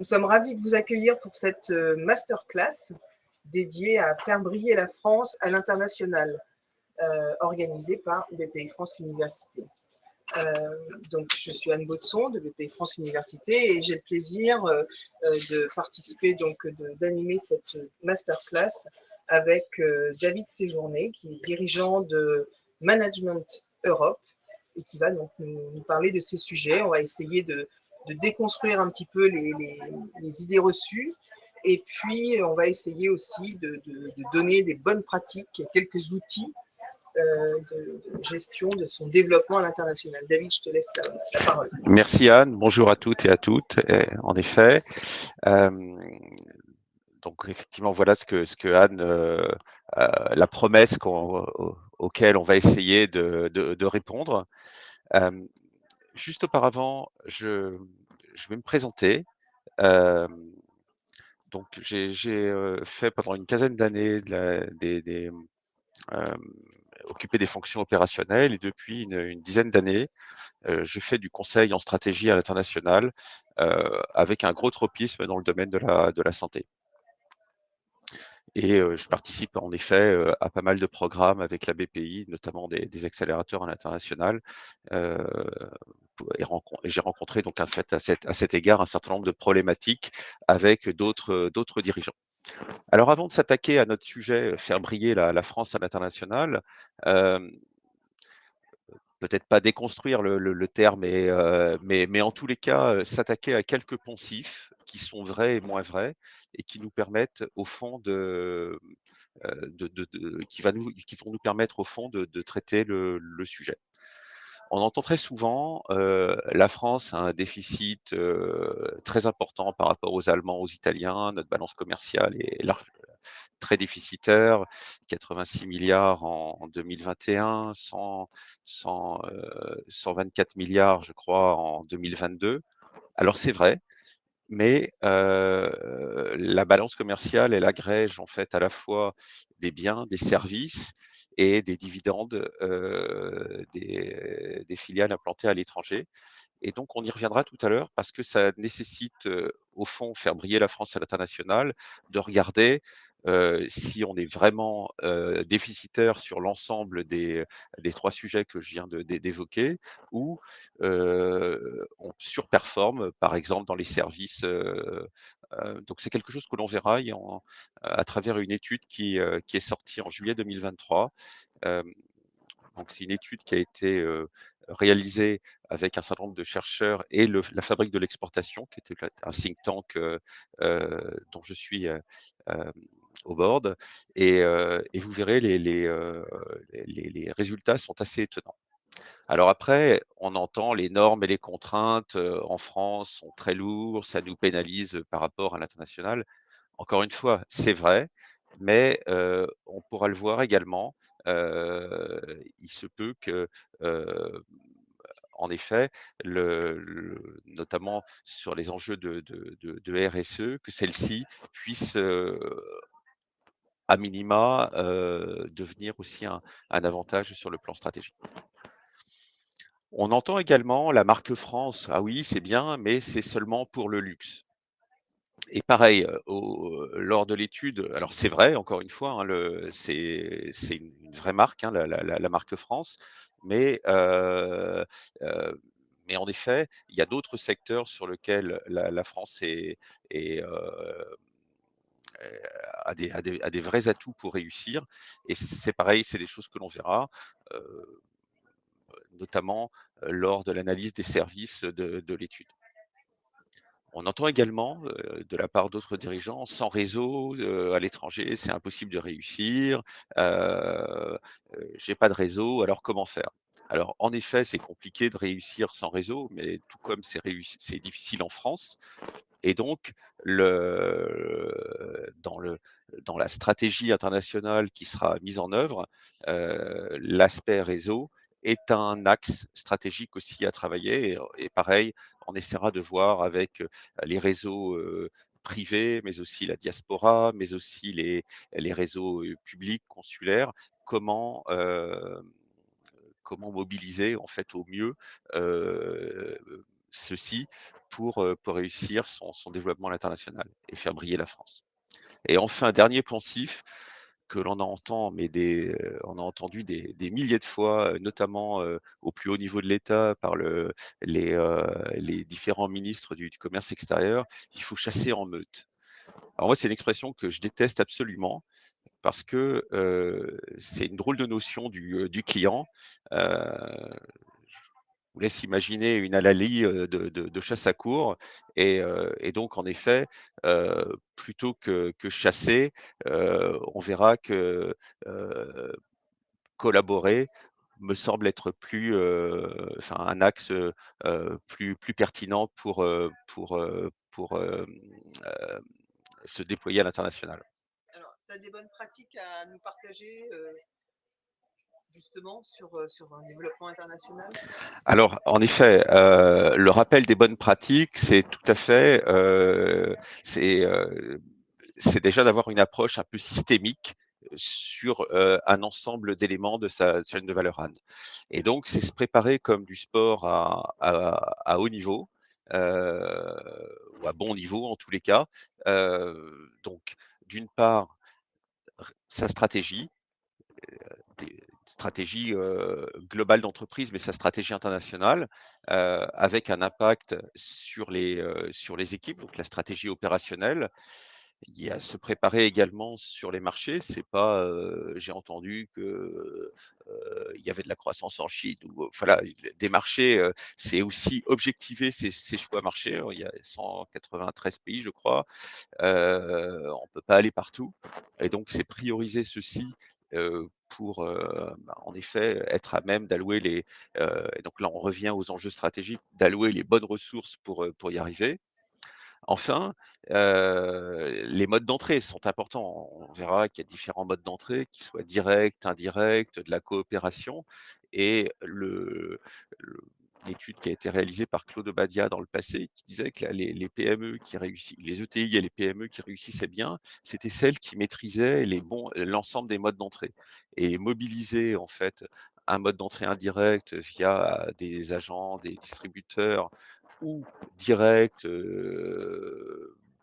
Nous sommes ravis de vous accueillir pour cette masterclass dédiée à faire briller la France à l'international, organisée par BPI France Université. Donc, je suis Anne Baudson de BPI France Université et j'ai le plaisir de participer, d'animer cette masterclass avec David Séjourné, qui est dirigeant de Management Europe et qui va donc nous parler de ces sujets. On va essayer de déconstruire un petit peu les idées reçues et puis on va essayer aussi de donner des bonnes pratiques et quelques outils de gestion de son développement à l'international. David, je te laisse la parole. Merci Anne, bonjour à toutes et à toutes. Et en effet, donc effectivement, voilà ce que Anne, la promesse auquel on va essayer de répondre. Juste auparavant, je vais me présenter. Donc j'ai fait pendant une quinzaine d'années occupé des fonctions opérationnelles et depuis une dizaine d'années, je fais du conseil en stratégie à l'international, avec un gros tropisme dans le domaine de la santé. Et je participe en effet, à pas mal de programmes avec la BPI, notamment des accélérateurs à l'international, heu, et j'ai rencontré donc en fait à cet égard un certain nombre de problématiques avec d'autres dirigeants. Alors avant de s'attaquer à notre sujet, faire briller la France à l'international, hem peut-être pas déconstruire le terme, mais en tous les cas, s'attaquer à quelques poncifs qui sont vrais et moins vrais et qui nous permettent au fond qui vont nous permettre au fond de traiter le sujet. On entend très souvent, la France a un déficit, très important par rapport aux Allemands, aux Italiens. Notre balance commerciale est très déficitaire, 86 milliards en 2021, 124 milliards, je crois, en 2022. Alors c'est vrai, mais la balance commerciale, elle agrège en fait à la fois des biens, des services et des dividendes, des filiales implantées à l'étranger. Et donc on y reviendra tout à l'heure parce que ça nécessite, au fond, faire briller la France à l'international, de regarder, si on est vraiment, déficitaire sur l'ensemble des 3 sujets que je viens d'évoquer ou, on surperforme, par exemple dans les services, donc c'est quelque chose que l'on verra à travers une étude qui est sortie en juillet 2023. Hem, donc c'est une étude qui a été, réalisée avec un certain nombre de chercheurs et la Fabrique de l'exportation, qui était un think tank, dont je suis, hem, au board et vous verrez les résultats sont assez étonnants. Alors après, on entend les normes et les contraintes, en France sont très lourds, ça nous pénalise, par rapport à l'international. Encore une fois, c'est vrai, mais on pourra le voir également, il se peut que, heu, en effet, notamment sur les enjeux de RSE, que celles-ci puissent, à minima, devenir aussi un avantage sur le plan stratégique. On entend également la marque France. Ah oui, c'est bien, mais c'est seulement pour le luxe. Et pareil, lors de l'étude, alors c'est vrai, encore une fois, hein, c'est une vraie marque, hein, la marque France, mais mais en effet, il y a d'autres secteurs sur lesquels la France est, a des vrais atouts pour réussir et c'est pareil, c'est des choses que l'on verra, heu, notamment, lors de l'analyse des services de l'étude. On entend également, de la part d'autres dirigeants: «Sans réseau, à l'étranger, c'est impossible de réussir, j'ai pas de réseau, alors comment faire?» Alors en effet, c'est compliqué de réussir sans réseau, mais tout comme c'est difficile en France et donc dans la stratégie internationale qui sera mise en œuvre, l'aspect réseau est un axe stratégique aussi à travailler et pareil, on essaiera de voir avec, les réseaux, privés, mais aussi la diaspora, mais aussi les réseaux, publics, consulaires, comment, comment mobiliser en fait au mieux, ceci pour réussir son développement à l'international et faire briller la France. Et enfin, dernier poncif que l'on entend, mais on a entendu des milliers de fois, notamment, au plus haut niveau de l'État par les différents ministres du commerce extérieur, il faut chasser en meute. Alors moi, c'est une expression que je déteste absolument parce que, c'est une drôle de notion du client. Je vous laisse imaginer une hallali, de chasse à courre et donc en effet, plutôt que chasser, on verra que, heu, collaborer me semble être plus, enfin un axe, plus pertinent hem, se déployer à l'international. Alors, tu as des bonnes pratiques à nous partager justement sur un développement international? Alors, en effet, le rappel des bonnes pratiques, c'est tout à fait, c'est, c'est déjà d'avoir une approche un peu systémique sur, un ensemble d'éléments de sa chaîne de valeur Anne. Et donc, c'est se préparer comme du sport à haut niveau, heu, ou à bon niveau en tous les cas. Donc d'une part, sa stratégie, des stratégies, globales d'entreprise, mais sa stratégie internationale, avec un impact sur les équipes, donc la stratégie opérationnelle. Il y a se préparer également sur les marchés. C'est pas, j'ai entendu que, il y avait de la croissance en Chine ou voilà, des marchés, c'est aussi objectiver ses choix marchés. Il y a 193 pays, je crois. On peut pas aller partout et donc c'est prioriser ceci, pour, en effet, être à même d'allouer et donc là, on revient aux enjeux stratégiques, d'allouer les bonnes ressources pour y arriver. Enfin, les modes d'entrée sont importants. On verra qu'il y a différents modes d'entrée, qu'ils soient directs, indirects, de la coopération et l'étude qui a été réalisée par Claude Obadia dans le passé, qui disait que les PME qui réussi les ETI et les PME qui réussissaient bien, c'était celles qui maîtrisaient l'ensemble des modes d'entrée et mobiliser en fait un mode d'entrée indirect via des agents, des distributeurs ou direct,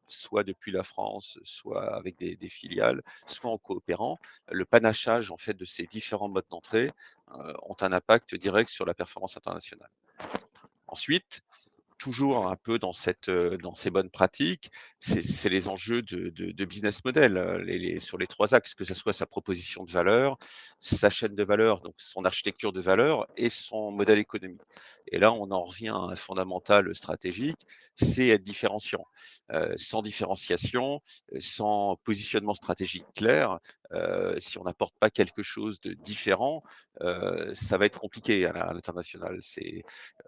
soit depuis la France, soit avec des filiales, soit en coopérant. Le panachage en fait de ces différents modes d'entrée, ont un impact direct sur la performance internationale. Ensuite, toujours un peu dans ces bonnes pratiques, c'est les enjeux de business model, sur les 3 axes, que ce soit sa proposition de valeur, sa chaîne de valeur, donc son architecture de valeur et son modèle économique. Et là, on en revient à un fondamental stratégique, c'est être différenciant. Sans différenciation, sans positionnement stratégique clair, si on n'apporte pas quelque chose de différent, ça va être compliqué à l'international.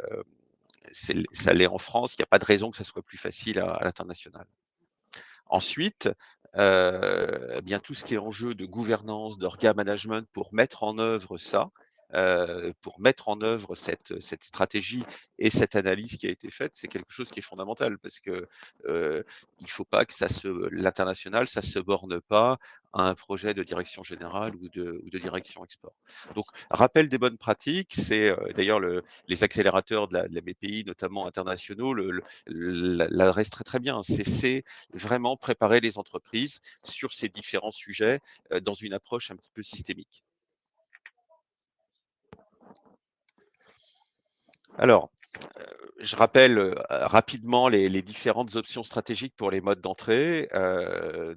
Heu ça l'est en France, il n'y a pas de raison que ça soit plus facile à l'international. Ensuite, eh bien tout ce qui est enjeu de gouvernance, d'orga management pour mettre en œuvre ça, pour mettre en œuvre cette stratégie et cette analyse qui a été faite, c'est quelque chose qui est fondamental parce que, il faut pas que l'international, ça se borne pas à un projet de direction générale ou de direction export. Donc rappel des bonnes pratiques, c'est, d'ailleurs les accélérateurs de la BPI, notamment internationaux, l'adressent très, très bien. C'est vraiment préparer les entreprises sur ces différents sujets, dans une approche un petit peu systémique. Alors, je rappelle, rapidement les différentes options stratégiques pour les modes d'entrée.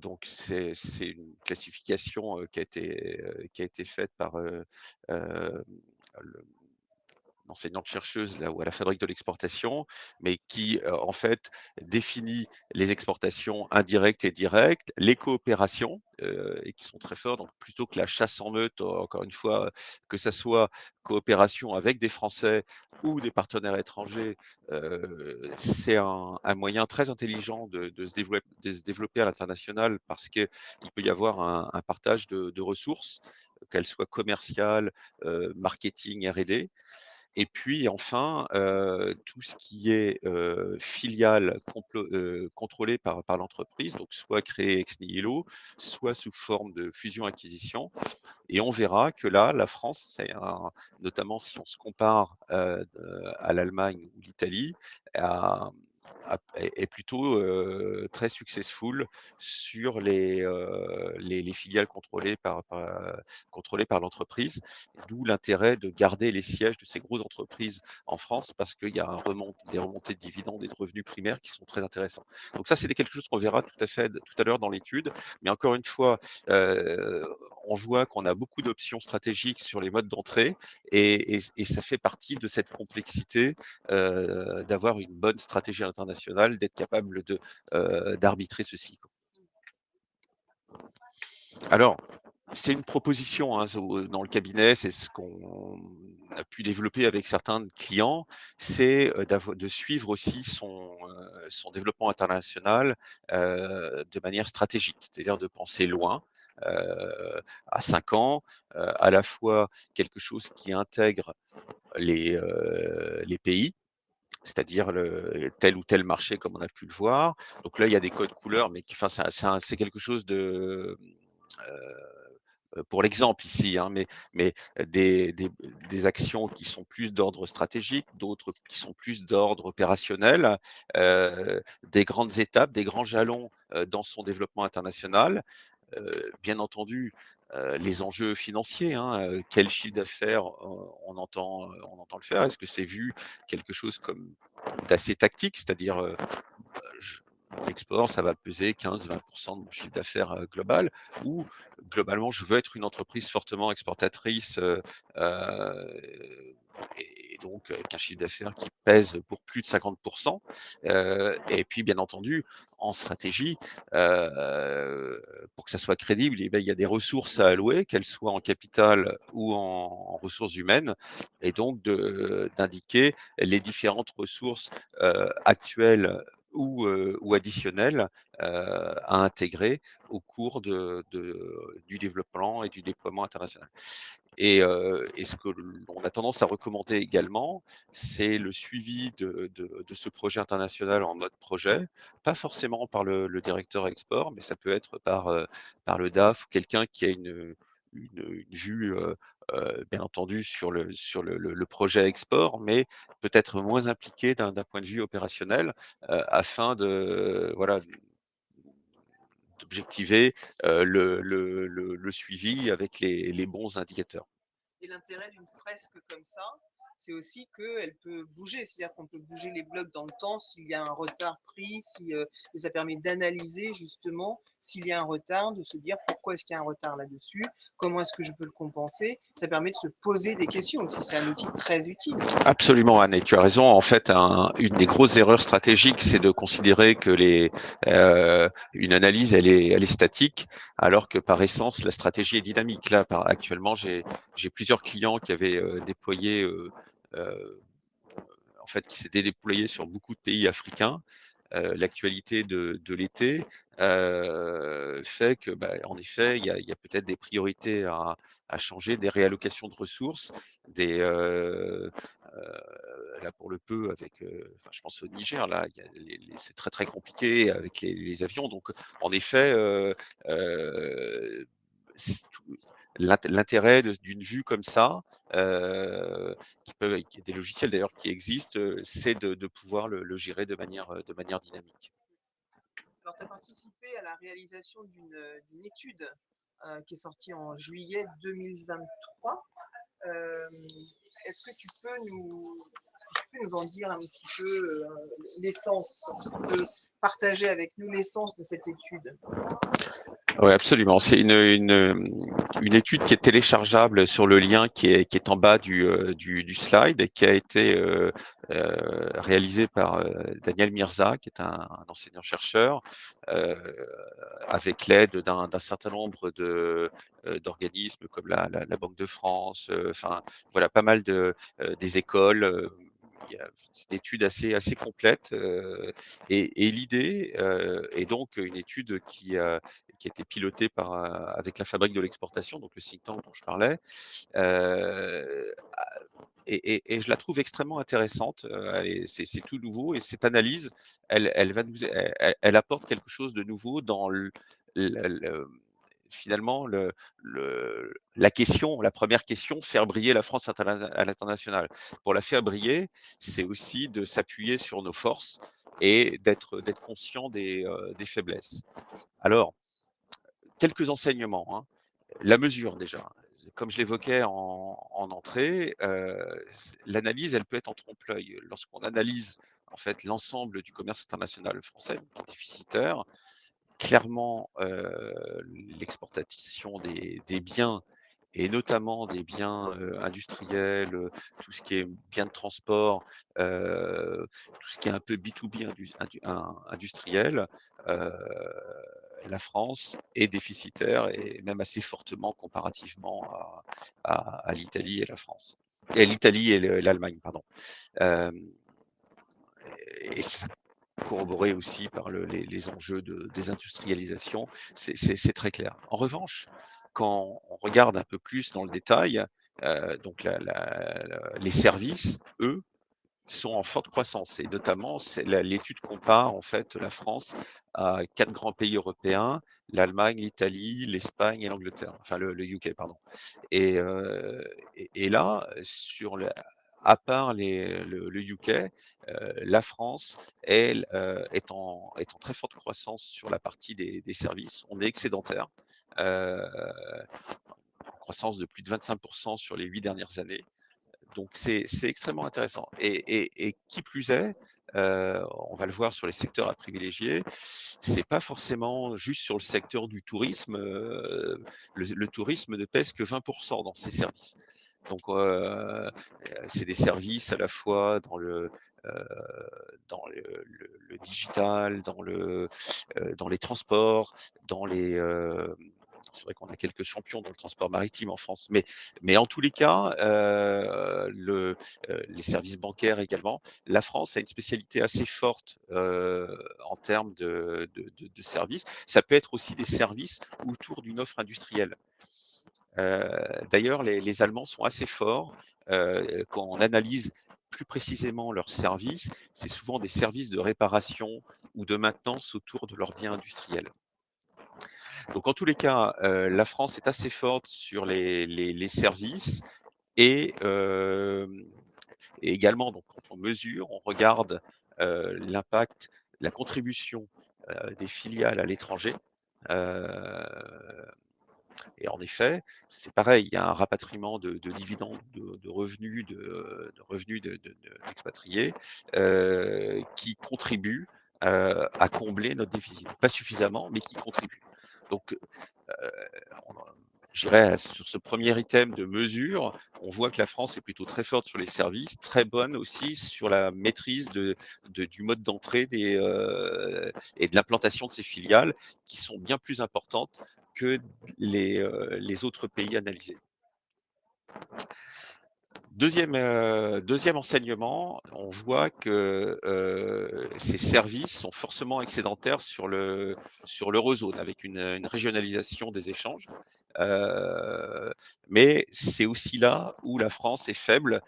Donc c'est une classification, qui a été faite par, le enseignante-chercheuse là où à la Fabrique de l'exportation, mais qui, en fait, définit les exportations indirectes et directes, les coopérations, et qui sont très forts. Donc plutôt que la chasse en meute, encore une fois, que ça soit coopération avec des Français ou des partenaires étrangers, c'est un moyen très intelligent de se développer à l'international parce qu'il peut y avoir un partage de ressources, qu'elles soient commerciales, marketing, R&D Et puis enfin, tout ce qui est, filiale contrôlée par l'entreprise, donc soit créée ex nihilo, soit sous forme de fusion-acquisition. Et on verra que là, la France, notamment si on se compare à l'Allemagne ou l'Italie, est plutôt très successful sur les filiales contrôlées par l'entreprise. D'où l'intérêt de garder les sièges de ces grosses entreprises en France parce qu'il y a des remontées de dividendes et de revenus primaires qui sont très intéressants. Donc ça, c'est quelque chose qu'on verra tout à l'heure dans l'étude. Mais encore une fois, euh, on voit qu'on a beaucoup d'options stratégiques sur les modes d'entrée et ça fait partie de cette complexité d'avoir une bonne stratégie internationale, d'être capable d'arbitrer ceci. Alors, c'est une proposition hein, dans le cabinet, c'est ce qu'on a pu développer avec certains clients, c'est de suivre aussi son développement international de manière stratégique, c'est-à-dire de penser loin, à 5 ans, à la fois quelque chose qui intègre les pays, c'est-à-dire tel ou tel marché comme on a pu le voir. Donc là, il y a des codes couleurs, mais enfin, c'est quelque chose de pour l'exemple ici, hein, mais des actions qui sont plus d'ordre stratégique, d'autres qui sont plus d'ordre opérationnel, des grandes étapes, des grands jalons dans son développement international. Bien entendu, les enjeux financiers, hein, quel chiffre d'affaires on entend le faire? Est-ce que c'est vu quelque chose comme d'assez tactique, c'est-à-dire je l'export, ça va peser 15-20 de mon chiffre d'affaires global, ou globalement, je veux être une entreprise fortement exportatrice et donc avec un chiffre d'affaires qui pèse pour plus de 50%. Et puis, bien entendu, en stratégie, pour que ça soit crédible, eh ben, il y a des ressources à allouer, qu'elles soient en capital ou en ressources humaines, et donc d'indiquer les différentes ressources actuelles ou additionnels à intégrer au cours du développement et du déploiement international. Et ce que l'on a tendance à recommander également, c'est le suivi de ce projet international en mode projet, pas forcément par le directeur export, mais ça peut être par le DAF ou quelqu'un qui a une vue bien entendu sur le projet export, mais peut-être moins impliqué d'un point de vue opérationnel, afin voilà, d'objectiver le suivi avec les bons indicateurs. Et l'intérêt d'une fresque comme ça, c'est aussi qu'elle peut bouger, c'est-à-dire qu'on peut bouger les blocs dans le temps s'il y a un retard pris, et ça permet d'analyser justement s'il y a un retard, de se dire pourquoi est-ce qu'il y a un retard là-dessus, comment est-ce que je peux le compenser. Ça permet de se poser des questions aussi, c'est un outil très utile. Absolument, Anne, et tu as raison. En fait, une des grosses erreurs stratégiques, c'est de considérer que une analyse, elle est statique, alors que par essence, la stratégie est dynamique. Là, actuellement, j'ai plusieurs clients qui avaient déployé, en fait, qui s'étaient déployés sur beaucoup de pays africains. L'actualité de l'été fait que, bah, en effet, il y a peut-être des priorités à changer, des réallocations de ressources, là pour le peu avec, enfin, je pense au Niger, là, il y a c'est très très compliqué avec les avions. Donc, en effet, l'intérêt d'une vue comme ça, euh, qui est des logiciels d'ailleurs qui existent, c'est de pouvoir le gérer de manière dynamique. Alors, tu as participé à la réalisation d'une étude qui est sortie en juillet 2023. Euh, est-ce que tu peux nous en dire un petit peu l'essence, tu peux partager avec nous l'essence de cette étude? Oui, absolument. C'est une étude qui est téléchargeable sur le lien qui est en bas du slide et qui a été réalisée par Daniel Mirza, qui est un enseignant-chercheur, euh, avec l'aide d'un certain nombre d'organismes comme la Banque de France, enfin voilà, pas mal des écoles. C'est une étude assez complète et l'idée est donc une étude qui a été pilotée par, avec la Fabrique de l'exportation, donc le think tank dont je parlais, heu, et je la trouve extrêmement intéressante, c'est tout nouveau et cette analyse, elle va nous elle apporte quelque chose de nouveau dans le finalement la première question, faire briller la France à l'international. Pour la faire briller, c'est aussi de s'appuyer sur nos forces et d'être conscient des faiblesses. Alors, quelques enseignements, hein. La mesure déjà, comme je l'évoquais en entrée, l'analyse, elle peut être en trompe-l'œil. Lorsqu'on analyse, en fait, l'ensemble du commerce international français, qui est déficitaire, clairement, l'exportation des biens et notamment des biens, industriels, tout ce qui est biens de transport, tout ce qui est un peu B2B industriel, heu, la France est déficitaire et même assez fortement comparativement à l'Italie et la France et l'Italie et l'Allemagne, pardon. Hem et corroboré aussi par les enjeux de désindustrialisation, c'est très clair. En revanche, quand on regarde un peu plus dans le détail, donc les services, eux, sont en forte croissance et notamment l'étude compare en fait la France à 4 grands pays européens, l'Allemagne, l'Italie, l'Espagne et l'Angleterre, enfin le UK pardon. Et là, à part le UK, la France, elle, est en très forte croissance sur la partie des services. On est excédentaire, heu, en croissance de plus de 25 sur les 8 dernières années. Donc c'est extrêmement intéressant et qui plus est, on va le voir sur les secteurs à privilégier, c'est pas forcément juste sur le secteur du tourisme, le tourisme ne pèse que 20 dans ces services. Donc c'est des services à la fois heu, dans le digital, dans les transports, dans les, c'est vrai qu'on a quelques champions dans le transport maritime en France, mais en tous les cas, les services bancaires également. La France a une spécialité assez forte, en termes de services. Ça peut être aussi des services autour d'une offre industrielle. D'ailleurs, les Allemands sont assez forts, quand on analyse plus précisément leurs services, c'est souvent des services de réparation ou de maintenance autour de leurs biens industriels. Donc en tous les cas, la France est assez forte sur les services et et également donc quand on mesure, on regarde, l'impact, la contribution, des filiales à l'étranger, heu et en effet, c'est pareil, il y a un rapatriement de dividendes, d'expatriés, qui contribue, à combler notre déficit. Pas suffisamment, mais qui contribue. Donc, on je dirais sur ce premier item de mesure, on voit que la France est plutôt très forte sur les services, très bonne aussi sur la maîtrise du mode d'entrée et de l'implantation de ces filiales qui sont bien plus importantes que les autres pays analysés. 2e enseignement, on voit que, ces services sont forcément excédentaires sur l'eurozone avec une régionalisation des échanges. Heu, mais c'est aussi là où la France est faible,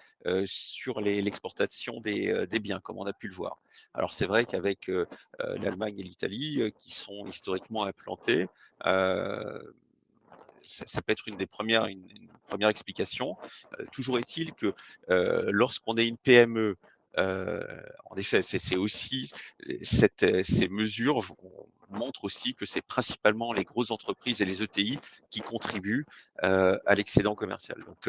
sur l'exportation des biens, comme on a pu le voir. Alors c'est vrai qu'avec, l'Allemagne et l'Italie, qui sont historiquement implantées, heu ça peut être une 1re explication. Toujours est-il que, lorsqu'on est une PME, en effet, c'est aussi ces mesures montrent aussi que c'est principalement les grosses entreprises et les ETI qui contribuent, à l'excédent commercial. Donc,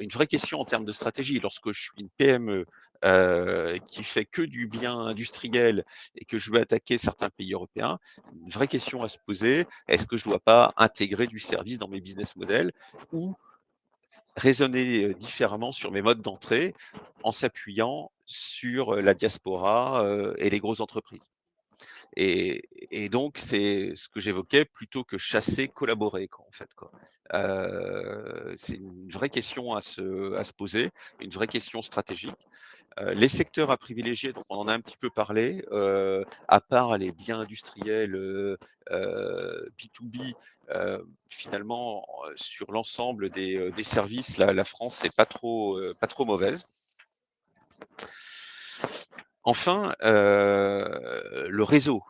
une vraie question en termes de stratégie, lorsque je suis une PME, qui fait que du bien industriel et que je veux attaquer certains pays européens, une vraie question à se poser, est-ce que je ne dois pas intégrer du service dans mes business models ou raisonner, différemment sur mes modes d'entrée en s'appuyant sur, la diaspora, et les grosses entreprises? Et donc c'est ce que j'évoquais, plutôt que chasser, collaborer quoi, en fait, quoi. C'est une vraie question à se poser, une vraie question stratégique. Les secteurs à privilégier, donc on en a un petit peu parlé, à part les biens industriels, B2B, finalement, sur l'ensemble des services, la France n'est pas trop mauvaise. Enfin, le réseau,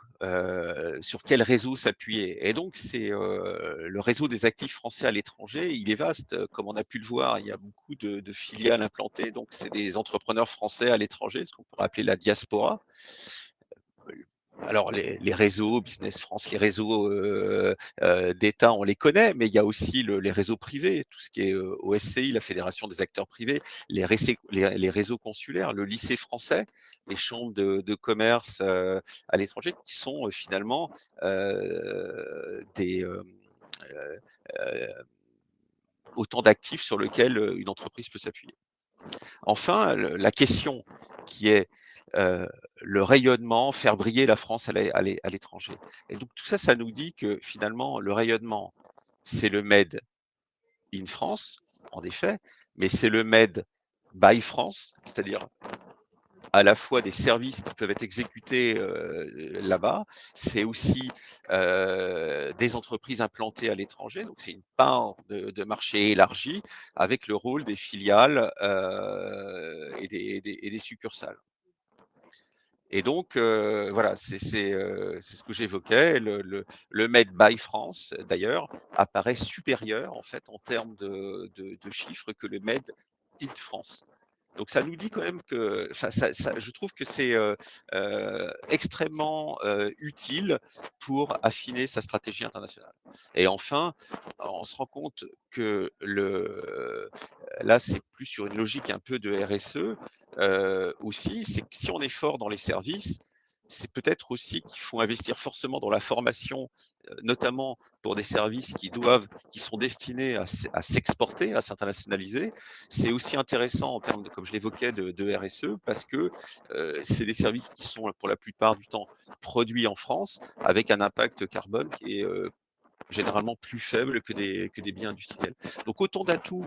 sur quel réseau s'appuyer? Et donc c'est, le réseau des actifs français à l'étranger, il est vaste, comme on a pu le voir, il y a beaucoup de filiales implantées, donc c'est des entrepreneurs français à l'étranger, ce qu'on pourrait appeler la diaspora. Alors les réseaux Business France, les réseaux, d'État, on les connaît, mais il y a aussi les réseaux privés, tout ce qui est, OSCI, la Fédération des acteurs privés, les réseaux consulaires, le lycée français, les chambres de commerce, à l'étranger qui sont, finalement, des, heu heu, autant d'actifs sur lesquels, une entreprise peut s'appuyer. Enfin, la question qui est le rayonnement, faire briller la France à l'étranger. Et donc tout ça, ça nous dit que finalement, le rayonnement, c'est le Made in France, en effet, mais c'est le Made by France, c'est-à-dire à la fois des services qui peuvent être exécutés là-bas, c'est aussi des entreprises implantées à l'étranger, donc c'est une part de marché élargie avec le rôle des filiales et des succursales. Et donc, voilà, c'est ce que j'évoquais. Le Made by France, d'ailleurs, apparaît supérieur, en fait, en termes de chiffres que le Made in France. Donc ça nous dit quand même que ça je trouve que c'est, extrêmement, utile pour affiner sa stratégie internationale. Et enfin, on se rend compte que là, c'est plus sur une logique un peu de RSE, aussi, c'est que si on est fort dans les services, c'est peut-être aussi qu'il faut investir forcément dans la formation, notamment pour des services qui sont destinés à s'exporter, à s'internationaliser. C'est aussi intéressant en termes de, comme je l'évoquais, de RSE, parce que c'est des services qui sont pour la plupart du temps produits en France, avec un impact carbone qui est généralement plus faible que des biens industriels. Donc autant d'atouts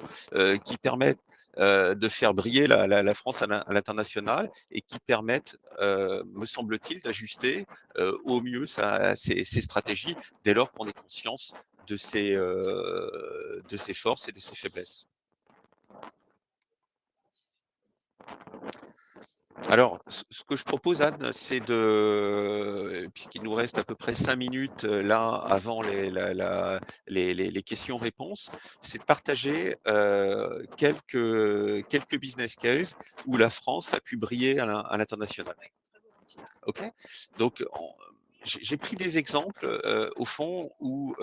qui permettent de faire briller la France à l'international et qui permettent, me semble-t-il, d'ajuster au mieux ses stratégies dès lors qu'on ait conscience de ses forces et de ses faiblesses. Alors, ce que je propose, Anne, c'est puisqu'il nous reste à peu près 5 minutes là avant les questions-réponses, c'est de partager quelques business cases où la France a pu briller à l'international. OK? Donc, j'ai pris des exemples au fond où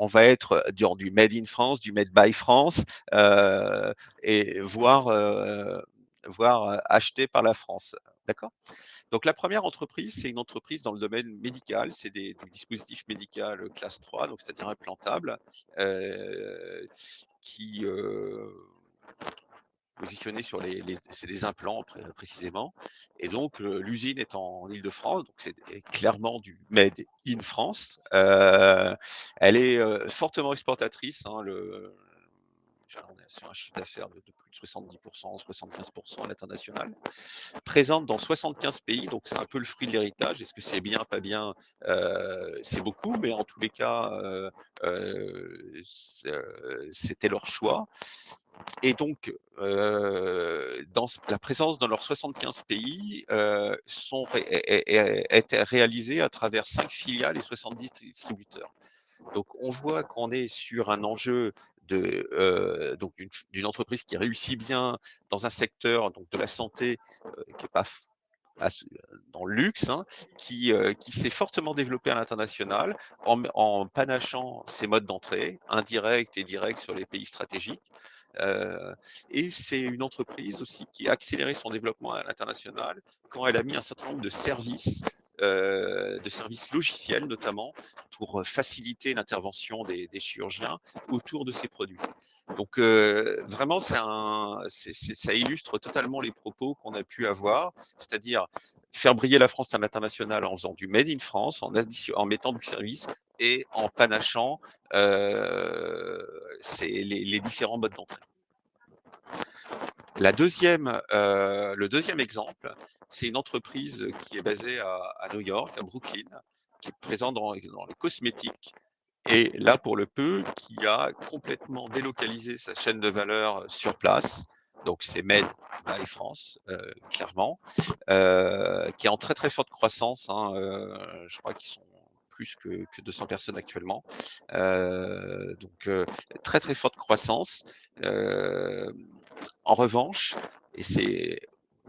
on va être dans du Made in France, du Made by France, euh, et voire acheté par la France. D'accord? Donc la première entreprise, c'est une entreprise dans le domaine médical, c'est du dispositif médical classe 3, donc c'est-à-dire implantable, qui positionné sur c'est des implants précisément. Et donc l'usine est en Île-de-France, donc c'est clairement du Made in France. Elle est fortement exportatrice. Hein, on est sur un chiffre d'affaires de plus de 70%, 75% à l'international. Présente dans 75 pays, donc c'est un peu le fruit de l'héritage. Est-ce que c'est bien, pas bien? C'est beaucoup, mais en tous les cas, c'était leur choix. Et donc, la présence dans leurs 75 pays est réalisée à travers 5 filiales et 70 distributeurs. Donc, on voit qu'on est sur un enjeu donc d'une entreprise qui réussit bien dans un secteur donc de la santé qui n'est pas dans le luxe, hein, qui s'est fortement développé à l'international en panachant ses modes d'entrée, indirects et directs sur les pays stratégiques. Et c'est une entreprise aussi qui a accéléré son développement à l'international quand elle a mis un certain nombre de services logiciels notamment pour faciliter l'intervention des chirurgiens autour de ces produits. Donc vraiment, ça illustre totalement les propos qu'on a pu avoir, c'est-à-dire faire briller la France à l'international en faisant du Made in France, en mettant du service et en panachant les différents modes d'entrée. Le deuxième exemple, c'est une entreprise qui est basée à New York, à Brooklyn, qui est présente dans les cosmétiques et là, pour le peu, qui a complètement délocalisé sa chaîne de valeur sur place. Donc c'est Made by France, clairement, qui est en très, très forte croissance, hein, je crois qu'ils sont plus que 200 personnes actuellement. Donc très, très forte croissance. Heu, En revanche, et c'est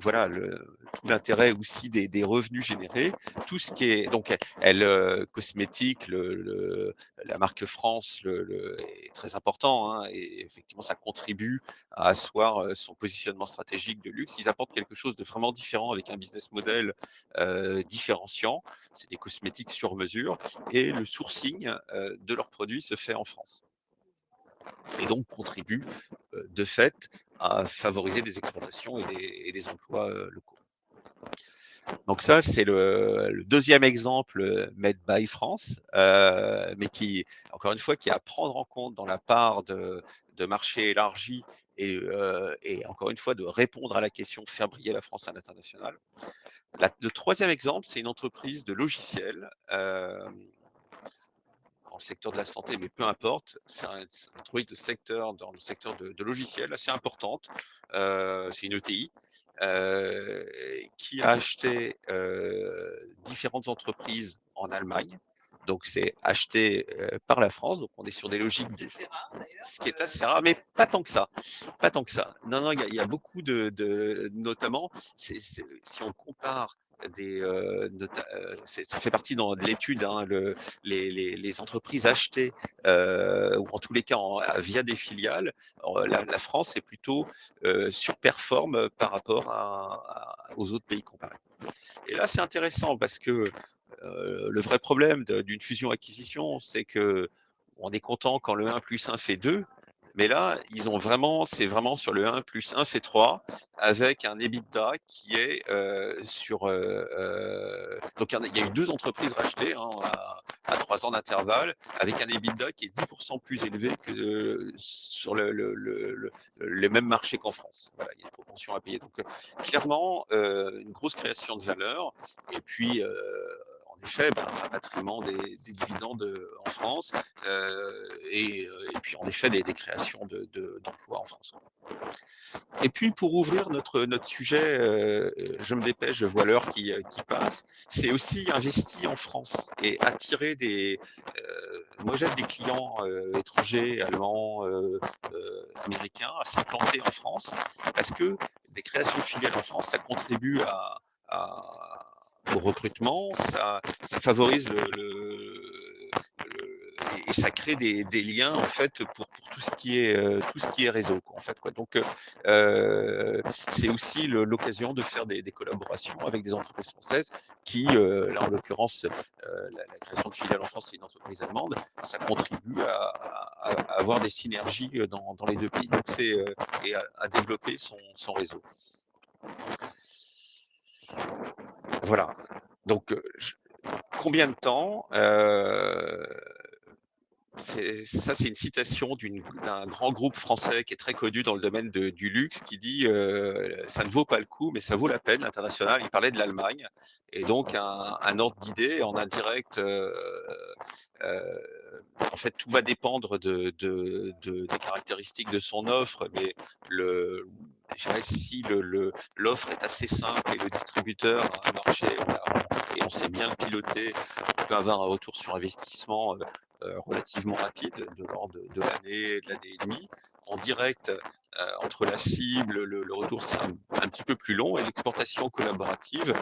voilà tout l'intérêt aussi des revenus générés, tout ce qui est donc elle, cosmétique, la marque France est très important, hein, et effectivement ça contribue à asseoir, son positionnement stratégique de luxe. Ils apportent quelque chose de vraiment différent avec un business model, différenciant. C'est des cosmétiques sur mesure et le sourcing, de leurs produits se fait en France et donc contribue, de fait à favoriser des exportations et des emplois, locaux. Donc ça, c'est le 2e exemple, Made by France, mais qui, encore une fois, qui est à prendre en compte dans la part de marché élargi et encore une fois, de répondre à la question: «Faire briller la France à l'international». Le 3e exemple, c'est une entreprise de logiciels, dans le secteur de la santé, mais peu importe, c'est une entreprise dans le secteur de logiciels assez importante. C'est une ETI qui a acheté différentes entreprises en Allemagne. Donc c'est acheté par la France. Donc on est sur des logiques, ce qui est assez rare, mais pas tant que ça. Pas tant que ça. Non, non, il y a beaucoup notamment, si on compare ça fait partie dans de l'étude, hein, les entreprises achetées, ou en tous les cas via des filiales, la France est plutôt surperforme par rapport aux autres pays comparés. Et là, c'est intéressant parce que le vrai problème d'une fusion-acquisition, c'est que on est content quand le 1 plus 1 fait 2, mais là, c'est vraiment sur le 1 plus 1 fait 3, avec un EBITDA qui est donc il y a eu 2 entreprises rachetées, hein, à 3 ans d'intervalle, avec un EBITDA qui est 10% plus élevé que sur le même marché qu'en France. Voilà, il y a une propension à payer. Donc clairement, une grosse création de valeur et puis, en effet, un rapatriement des dividendes en France et puis en effet des créations d'emplois en France. Et puis pour ouvrir notre sujet, je me dépêche, je vois l'heure qui passe, c'est aussi investir en France et attirer moi j'aide des clients étrangers, allemands, américains à s'implanter en France parce que des créations de filiales en France, ça contribue au recrutement, ça favorise et ça crée des liens en fait pour tout ce qui est réseau quoi, en fait quoi. Donc c'est aussi l'occasion de faire des collaborations avec des entreprises françaises qui, là en l'occurrence, la création de filiales en France, c'est une entreprise allemande, ça contribue à avoir des synergies dans les deux pays. Donc et à développer son réseau. Voilà. Donc combien de temps c'est une citation d'un grand groupe français qui est très connu dans le domaine du luxe qui dit ça ne vaut pas le coup, mais ça vaut la peine, l'international. Il parlait de l'Allemagne. Et donc, un ordre d'idée en indirect, euh, en fait, tout va dépendre des caractéristiques de son offre, mais je dirais, si l'offre est assez simple et le distributeur a un marché et on sait bien le piloter, on peut avoir un retour sur investissement relativement rapide, de l'ordre de l'année, de l'année et demie. En direct, entre la cible, le retour, c'est un petit peu plus long. Et l'exportation collaborative,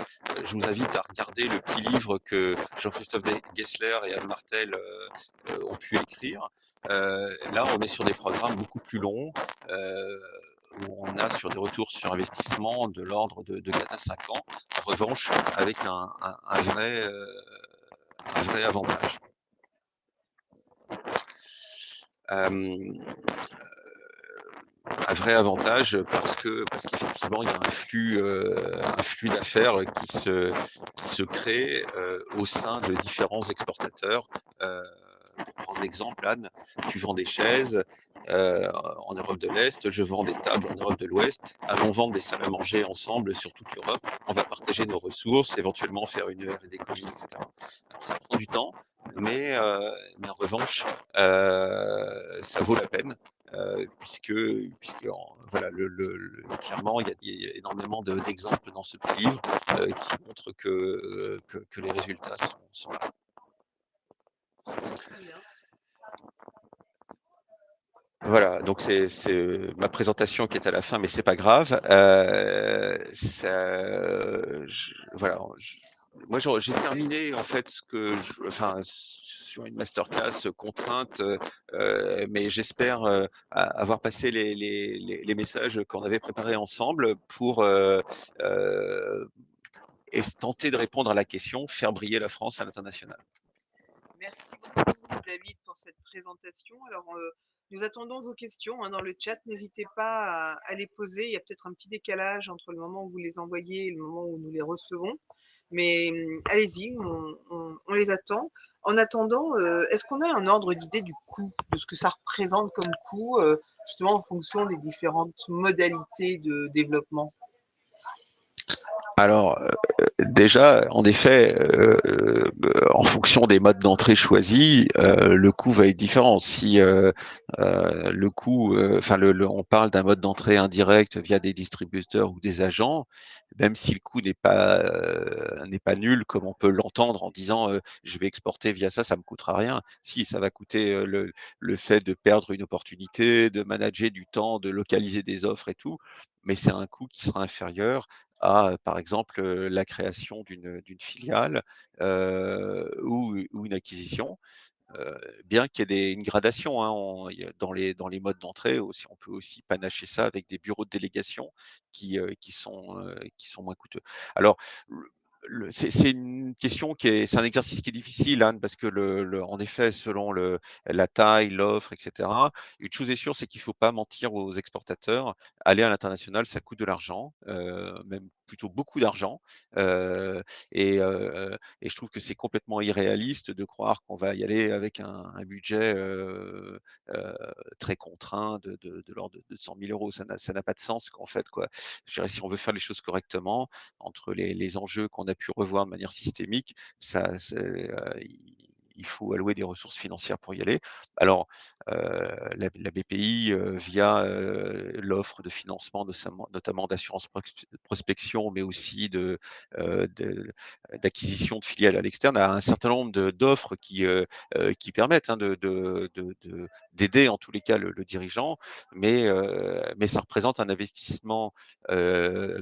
je vous invite à regarder le petit livre que Jean-Christophe Gessler et Anne Martel ont pu écrire. Là, on est sur des programmes beaucoup plus longs, où on a sur des retours sur investissement de l'ordre de 4 à 5 ans. En revanche, avec un vrai avantage. Un vrai avantage parce qu'effectivement il y a un flux d'affaires qui se crée au sein de différents exportateurs. Pour prendre l'exemple, Anne, tu vends des chaises en Europe de l'Est, je vends des tables en Europe de l'Ouest. Allons vendre des salles à manger ensemble sur toute l'Europe. On va partager nos ressources, éventuellement faire une R&D commune, etc. Donc, ça prend du temps, mais en revanche, ça vaut la peine. Puisque voilà, clairement, il y a énormément d'exemples dans ce petit livre qui montrent que les résultats sont là. Très bien. Voilà, donc c'est ma présentation qui est à la fin, mais c'est pas grave. Voilà, moi j'ai terminé en fait enfin sur une masterclass contrainte, mais j'espère avoir passé les messages qu'on avait préparés ensemble pour et tenter de répondre à la question, faire briller la France à l'international. Merci beaucoup, David, pour cette présentation. Alors, nous attendons vos questions dans le chat. N'hésitez pas à les poser. Il y a peut-être un petit décalage entre le moment où vous les envoyez et le moment où nous les recevons. Mais allez-y, on les attend. En attendant, est-ce qu'on a un ordre d'idée du coût, de ce que ça représente comme coût, justement en fonction des différentes modalités de développement? Alors, déjà, en effet, en fonction des modes d'entrée choisis, le coût va être différent. Si le coût, enfin, on parle d'un mode d'entrée indirect via des distributeurs ou des agents, même si le coût n'est pas nul, comme on peut l'entendre en disant je vais exporter via ça, ça me coûtera rien. Si, ça va coûter le fait de perdre une opportunité, de manager du temps, de localiser des offres et tout, mais c'est un coût qui sera inférieur à, par exemple, la création d'une filiale, ou une acquisition. Bien qu'il y ait une gradation, hein, dans les modes d'entrée aussi, on peut aussi panacher ça avec des bureaux de délégation qui sont moins coûteux. Alors, c'est une question c'est un exercice qui est difficile, hein, parce que en effet, selon la taille, l'offre, etc. Une chose est sûre, c'est qu'il ne faut pas mentir aux exportateurs. Aller à l'international, ça coûte de l'argent, même plutôt beaucoup d'argent. Euh, et je trouve que c'est complètement irréaliste de croire qu'on va y aller avec un budget très contraint de l'ordre de 100 000 euros. Ça n'a pas de sens, en fait, quoi. Je dirais, si on veut faire les choses correctement, entre les enjeux qu'on a pu revoir de manière systémique, il faut allouer des ressources financières pour y aller. Alors, la BPI, via l'offre de financement, notamment d'assurance prospection, mais aussi d'acquisition de filiales à l'externe, a un certain nombre d'offres qui permettent, hein, d'aider en tous les cas le dirigeant, mais ça représente un investissement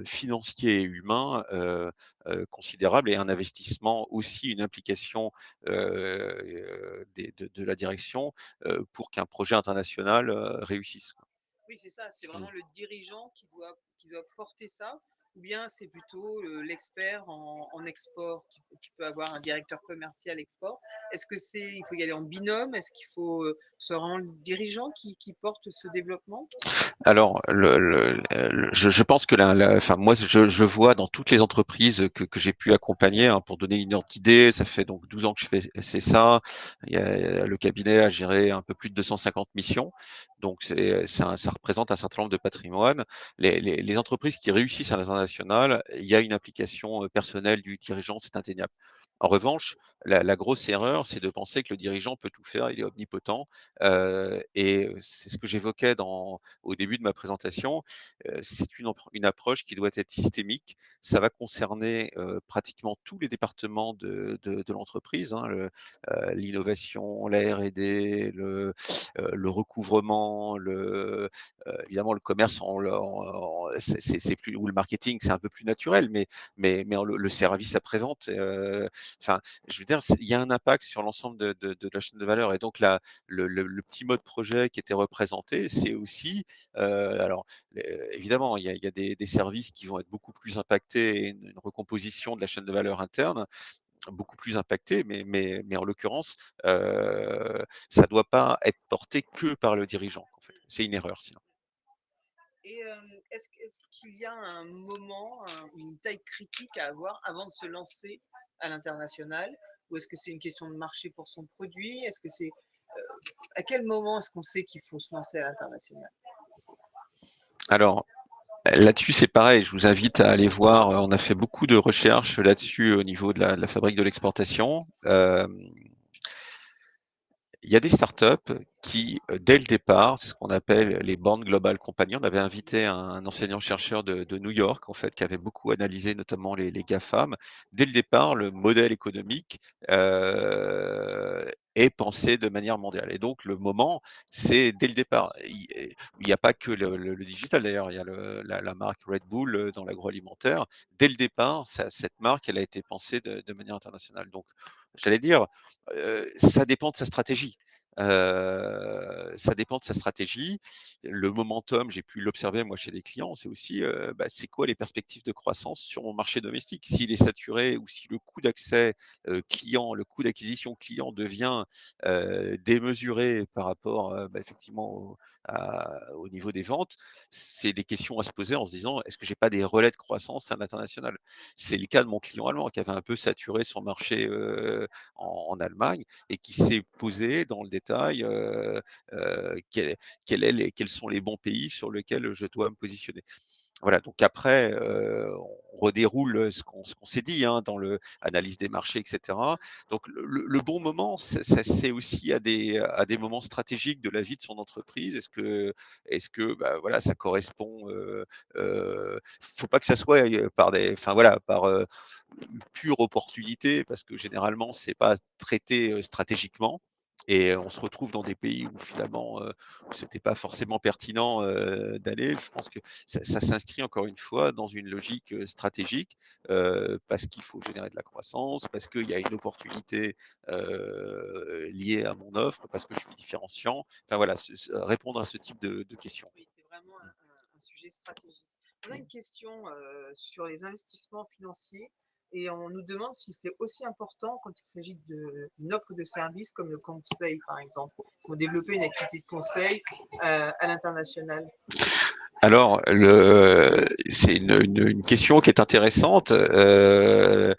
financier et humain considérable, et un investissement aussi, une implication de la direction pour qu'un projet international réussisse. Oui, c'est ça, c'est Mmh. vraiment le dirigeant qui doit porter ça, ou bien c'est plutôt l'expert en export qui peut avoir un directeur commercial export. Est-ce que il faut y aller en binôme? Est-ce qu'il faut se rendre le dirigeant qui porte ce développement? Alors, je pense que enfin, moi, je vois dans toutes les entreprises que j'ai pu accompagner, hein, pour donner une ordre d'idée, ça fait donc 12 ans que je fais ça. Le cabinet a géré un peu plus de 250 missions, donc ça représente un certain nombre de patrimoines. Les entreprises qui réussissent à l'international, il y a une implication personnelle du dirigeant, c'est indéniable. En revanche, la grosse erreur, c'est de penser que le dirigeant peut tout faire, il est omnipotent, et c'est ce que j'évoquais au début de ma présentation. C'est une approche qui doit être systémique. Ça va concerner pratiquement tous les départements de l'entreprise, hein, l'innovation, la R&D, le recouvrement, évidemment le commerce, c'est plus, ou le marketing, c'est un peu plus naturel, mais le service après-vente, enfin, je veux dire, il y a un impact sur l'ensemble de la chaîne de valeur, et donc le petit mode projet qui était représenté, c'est aussi alors, évidemment, il y a des services qui vont être beaucoup plus impactés, et une recomposition de la chaîne de valeur interne beaucoup plus impactée, mais en l'occurrence, ça ne doit pas être porté que par le dirigeant, en fait. C'est une erreur sinon. Et est-ce qu'il y a un moment, une taille critique à avoir avant de se lancer à l'international? Ou est-ce que c'est une question de marché pour son produit? Est-ce que c'est À quel moment est-ce qu'on sait qu'il faut se lancer à l'international? Alors, là-dessus, c'est pareil, je vous invite à aller voir, on a fait beaucoup de recherches là-dessus au niveau de la fabrique de l'exportation. Il y a des startups qui, dès le départ, c'est ce qu'on appelle les Born Global Company. On avait invité un enseignant-chercheur de New York, en fait, qui avait beaucoup analysé notamment les GAFAM. Dès le départ, le modèle économique est pensé de manière mondiale. Et donc, le moment, c'est dès le départ. Il n'y a pas que le digital, d'ailleurs. Il y a la marque Red Bull dans l'agroalimentaire. Dès le départ, cette marque, elle a été pensée de manière internationale. Donc, j'allais dire, ça dépend de sa stratégie. Ça dépend de sa stratégie. Le momentum, j'ai pu l'observer moi chez des clients, c'est aussi, c'est quoi les perspectives de croissance sur mon marché domestique? S'il est saturé ou si le coût d'accès, client, le coût d'acquisition client devient, démesuré par rapport, effectivement au niveau des ventes, c'est des questions à se poser en se disant: «Est-ce que j'ai pas des relais de croissance à l'international?» C'est le cas de mon client allemand qui avait un peu saturé son marché, en Allemagne et qui s'est posé dans le détail, quels sont les bons pays sur lesquels je dois me positionner. Voilà, donc après, on redéroule ce qu'on s'est dit, hein, dans l'analyse des marchés, et cetera. Donc le bon moment, c'est aussi à des moments stratégiques de la vie de son entreprise. Est-ce que, voilà, ça correspond, faut pas que ça soit, par des enfin voilà, par, une pure opportunité parce que généralement c'est pas traité, stratégiquement et on se retrouve dans des pays où finalement, c'était pas forcément pertinent, d'aller. Je pense que ça s'inscrit encore une fois dans une logique, stratégique, parce qu'il faut générer de la croissance, parce qu'il y a une opportunité, liée à mon offre, parce que je suis différenciant. Enfin voilà, répondre à ce type de questions. Oui, c'est vraiment un sujet stratégique. On a une question sur les investissements financiers et on nous demande si c'est aussi important quand il s'agit d'une offre de service comme le conseil, par exemple, pour développer une activité de conseil à l'international. Alors, c'est une question qui est intéressante. Le,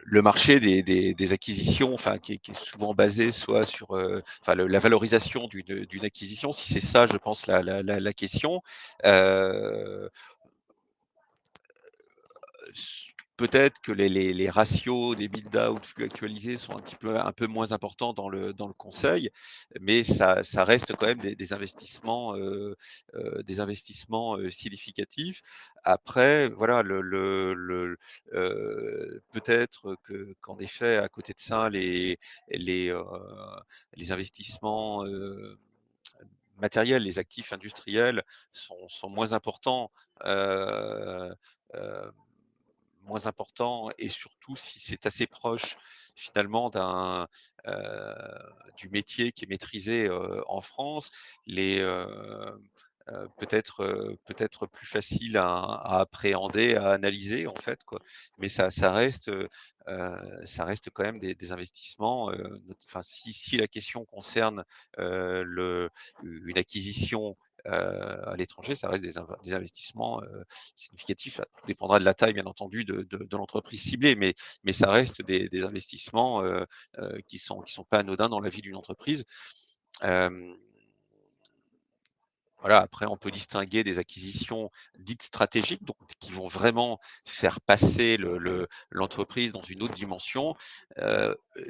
le marché des acquisitions, enfin, qui est souvent basé soit sur, enfin, la valorisation d'une acquisition, si c'est ça, je pense, la question. Euh, Peut-être que les ratios des EBITDA ou de flux actualisés sont un peu moins importants dans le conseil, mais ça reste quand même des investissements, significatifs. Après, voilà, peut-être qu'en effet, à côté de ça, les, heu, les investissements, matériels, les actifs industriels sont moins importants, heu, hem moins important et surtout si c'est assez proche finalement heu, du métier qui est maîtrisé, en France, les, peut-être plus facile à appréhender, à analyser en fait quoi. Mais ça reste quand même des investissements, enfin si la question concerne, une acquisition, à l'étranger, ça reste des investissements, significatif. Tout dépendra de la taille, bien entendu, de l'entreprise ciblée, mais ça reste des investissements, qui sont pas anodins dans la vie d'une entreprise. Hem, voilà, après on peut distinguer des acquisitions dites stratégiques, donc qui vont vraiment faire passer l'entreprise dans une autre dimension,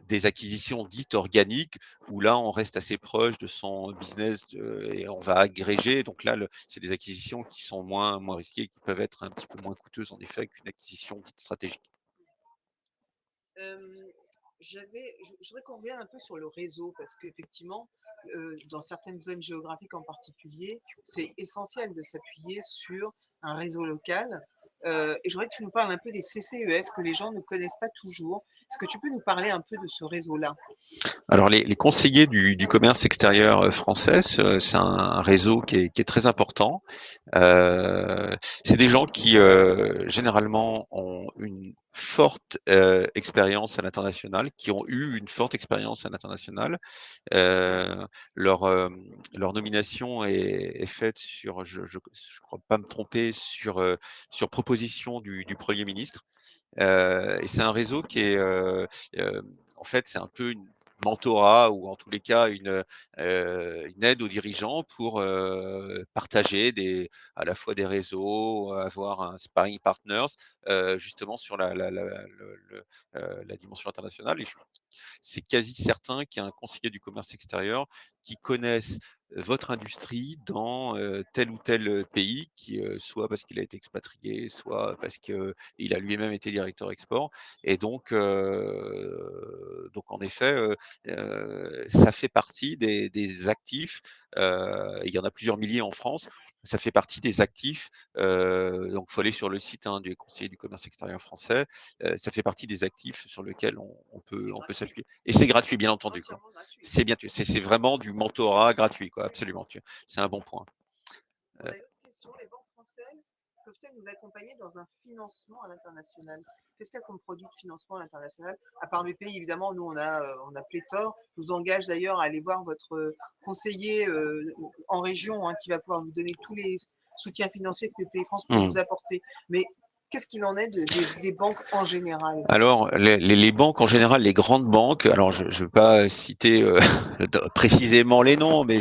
des acquisitions dites organiques où là on reste assez proche de son business, et on va agréger. Donc là, c'est des acquisitions qui sont moins risquées, qui peuvent être un petit peu moins coûteuses en effet qu'une acquisition dite stratégique. Euh, je voudrais qu'on revienne un peu sur le réseau parce qu'effectivement, dans certaines zones géographiques en particulier, c'est essentiel de s'appuyer sur un réseau local. Et je voudrais que tu nous parles un peu des CCEF que les gens ne connaissent pas toujours. Est-ce que tu peux nous parler un peu de ce réseau-là? Alors les conseillers du commerce extérieur, français, c'est un réseau qui est très important. C'est des gens qui, généralement ont une forte, expérience à l'international, qui ont eu une forte expérience à l'international. Heu, leur nomination est faite sur je crois pas me tromper, sur proposition du Premier ministre. Et c'est un réseau qui est, en fait, c'est un peu une mentorat ou en tous les cas une aide aux dirigeants pour, partager à la fois des réseaux, avoir un sparring partners, justement sur la dimension internationale et je c'est quasi certain qu'il y a un conseiller du commerce extérieur qui connaisse votre industrie dans, tel ou tel, pays qui, soit parce qu'il a été expatrié, soit parce qu'il a lui-même été directeur export et donc en effet, ça fait partie des actifs, il y en a plusieurs milliers en France. Ça fait partie des actifs, donc il faut aller sur le site, hein, du conseiller du commerce extérieur français. Ça fait partie des actifs sur lesquels C'est on peut gratuit, s'appuyer et c'est gratuit, bien entendu, quoi. entièrement gratuit. C'est bien c'est vraiment du mentorat gratuit, quoi, absolument, c'est un bon point. On Heu, a une autre question. Les banques françaises peuvent-elles nous accompagner dans un financement à l'international? Qu'est-ce qu'il y a comme produit de financement à l'international? À part BPI, évidemment, nous, on a pléthore. Je vous engage d'ailleurs à aller voir votre conseiller en région qui va pouvoir vous donner tous les soutiens financiers que BPI France peut mmh. vous apporter. Mais qu'est-ce qu'il en est des banques en général? Alors les banques en général, les grandes banques, alors je ne veux pas citer, précisément les noms, mais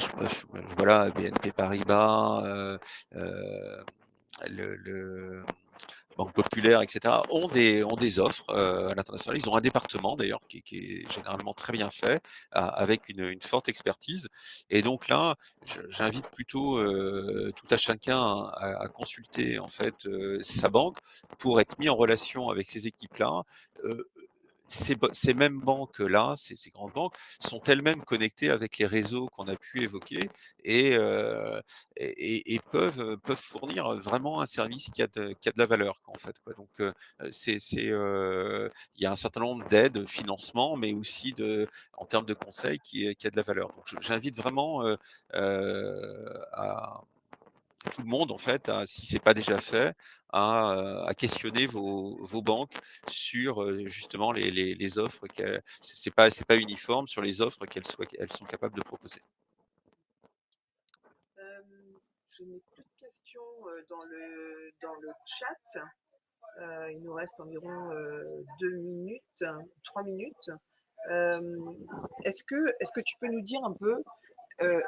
voilà, BNP Paribas, heu, le Banque Populaire et cetera, ont des offres, à l'international. Ils ont un département d'ailleurs qui est généralement très bien fait, a avec une forte expertise et donc là, j'invite plutôt, tout à chacun à consulter en fait, sa banque pour être mis en relation avec ces équipes-là. Heu, ces mêmes banques-là, ces grandes banques sont elles-mêmes connectées avec les réseaux qu'on a pu évoquer et heu et peuvent fournir vraiment un service qui a de la valeur, quoi, en fait, quoi. Donc, il y a un certain nombre d'aides, financement, mais aussi en termes de conseils qui a de la valeur. Donc j'invite vraiment, à tout le monde, en fait, si c'est pas déjà fait, à questionner vos banques sur, justement les offres qu'elles c'est pas uniforme sur les offres qu'elles sont capables de proposer. Euh, je n'ai plus de questions dans le chat. Il nous reste environ 2 minutes, 3 minutes. Euh, est-ce que tu peux nous dire un peu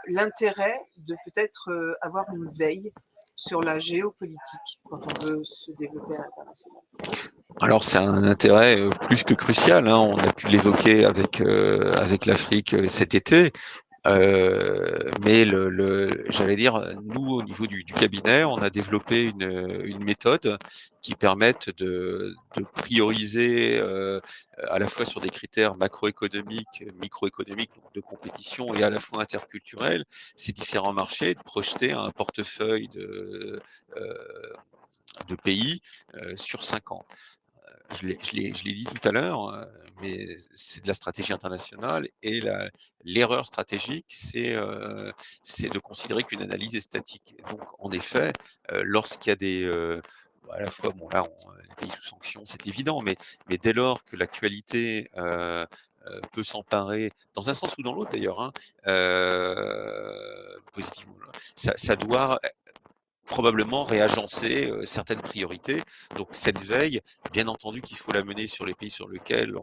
l'intérêt de peut-être avoir une veille sur la géopolitique quand on veut se développer à l'international? Alors c'est un intérêt, plus que crucial, hein. On a pu l'évoquer avec l'Afrique, cet été. Mais j'allais dire, nous, au niveau du cabinet, on a développé une méthode qui permette de prioriser, à la fois sur des critères macroéconomiques, microéconomiques, donc de compétition et à la fois interculturels, ces différents marchés, de projeter un portefeuille de pays, sur 5 ans. Je l'ai dit tout à l'heure, mais c'est de la stratégie internationale et l'erreur stratégique, c'est de considérer qu'une analyse est statique. Donc en effet, lorsqu'il y a à la fois, bon là, les pays sous sanctions, c'est évident, mais dès lors que l'actualité, peut s'emparer, dans un sens ou dans l'autre d'ailleurs, hein, positivement, ça doit probablement réagencer, certaines priorités. Donc cette veille, bien entendu qu'il faut la mener sur les pays sur lesquels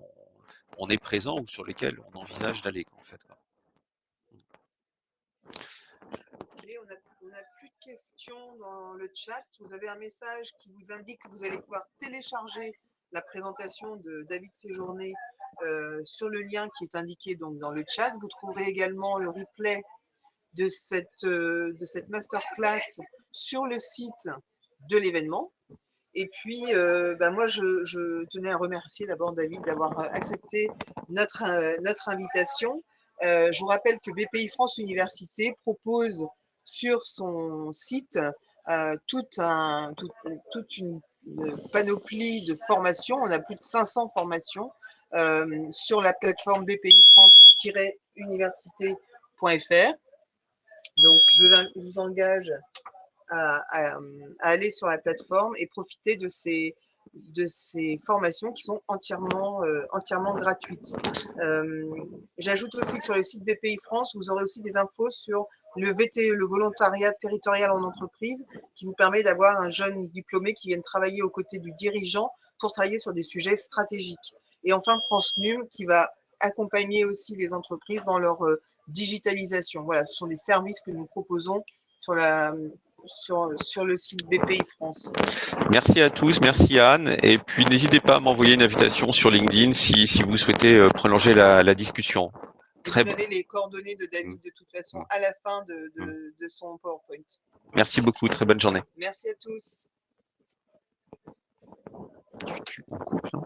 on est présent ou sur lesquels on envisage d'aller, quoi, en fait, quoi. Et on a plus de questions dans le chat. Vous avez un message qui vous indique que vous allez pouvoir télécharger la présentation de David Séjourné sur le lien qui est indiqué donc dans le chat. Vous trouverez également le replay de cette masterclass sur le site de l'événement. Et puis, moi, je tenais à remercier d'abord David d'avoir accepté notre invitation. Je vous rappelle que BPI France Université propose sur son site toute une panoplie de formations. On a plus de 500 formations sur la plateforme BPI France-université.fr. Donc, je vous engage à aller sur la plateforme et profiter de ces de ces formations qui sont entièrement gratuites. J'ajoute aussi que sur le site BPI France, vous aurez aussi des infos sur le VTE, le volontariat territorial en entreprise, qui vous permet d'avoir un jeune diplômé qui vienne travailler aux côtés du dirigeant pour travailler sur des sujets stratégiques. Et enfin, France NUM, qui va accompagner aussi les entreprises dans leur digitalisation. Voilà, ce sont des services que nous proposons sur le site BPI France. Merci à tous, merci Anne. Et puis n'hésitez pas à m'envoyer une invitation sur LinkedIn si vous souhaitez prolonger la discussion. Vous avez les coordonnées de David de toute façon à la fin de son PowerPoint. Merci beaucoup, très bonne journée. Merci à tous. Tu coupe, non ?